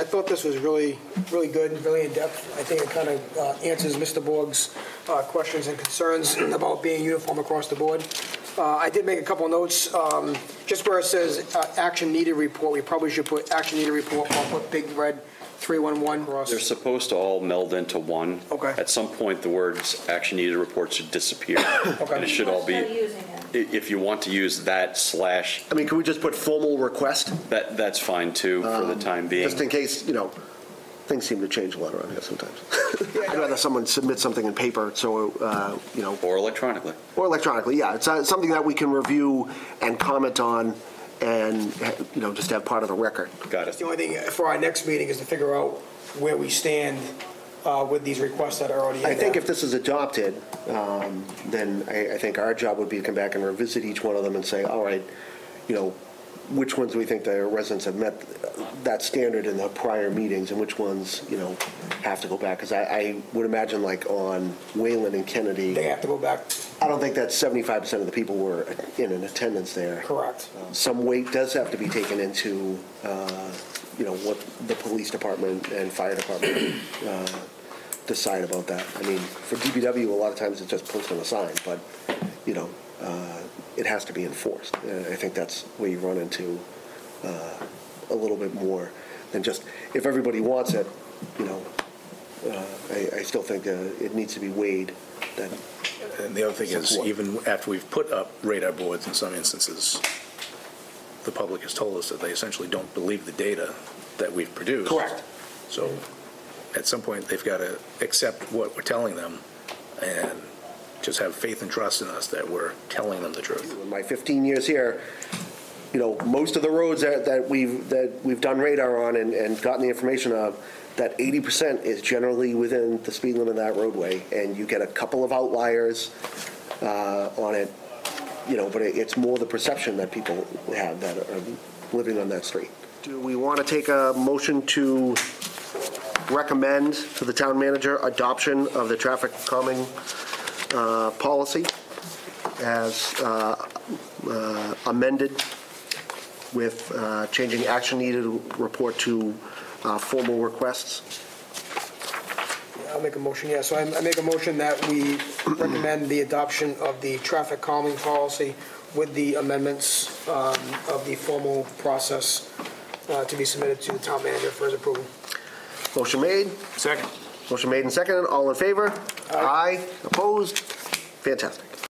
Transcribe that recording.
I thought this was really good, really in-depth. I think it kind of answers Mr. Borg's questions and concerns about being uniform across the board. I did make a couple notes. Just where it says action needed report, we probably should put action needed report, I'll put big red 311 for us. They're supposed to all meld into one. Okay. At some point, the words action needed report should disappear. Okay. And it should all be, if you want to use that slash. I mean, can we just put formal request? That's fine too, for the time being. Just in case, things seem to change a lot around here sometimes. I'd rather someone submit something in paper, so, Or electronically. Or electronically, yeah. It's something that we can review and comment on and, just have part of the record. Got it. The only thing for our next meeting is to figure out where we stand with these requests that are already in there. I think if this is adopted, then I think our job would be to come back and revisit each one of them and say, all right, which ones do we think the residents have met that standard in the prior meetings, and which ones, have to go back? Because I would imagine, like on Wayland and Kennedy, They have to go back. I don't think that 75% of the people were in attendance there. Correct. Some weight does have to be taken into, what the police department and fire department decide about that. I mean, for DPW, a lot of times it's just posting a sign, but, it has to be enforced. I think that's where you run into a little bit more than just, if everybody wants it, I still think it needs to be weighed. And the other thing is, even after we've put up radar boards in some instances, the public has told us that they essentially don't believe the data that we've produced. Correct. So at some point, they've got to accept what we're telling them and just have faith and trust in us that we're telling them the truth. In my 15 years here, most of the roads that we've done radar on and gotten the information of, that 80% is generally within the speed limit of that roadway, and you get a couple of outliers on it, but it's more the perception that people have that are living on that street. Do we want to take a motion to recommend to the town manager adoption of the traffic calming policy as amended with changing action needed report to formal requests? I'll make a motion, yeah. So I make a motion that we recommend the adoption of the traffic calming policy with the amendments of the formal process to be submitted to the town manager for his approval. Motion made. Second. Motion made and seconded. All in favor? Aye. Opposed? Fantastic.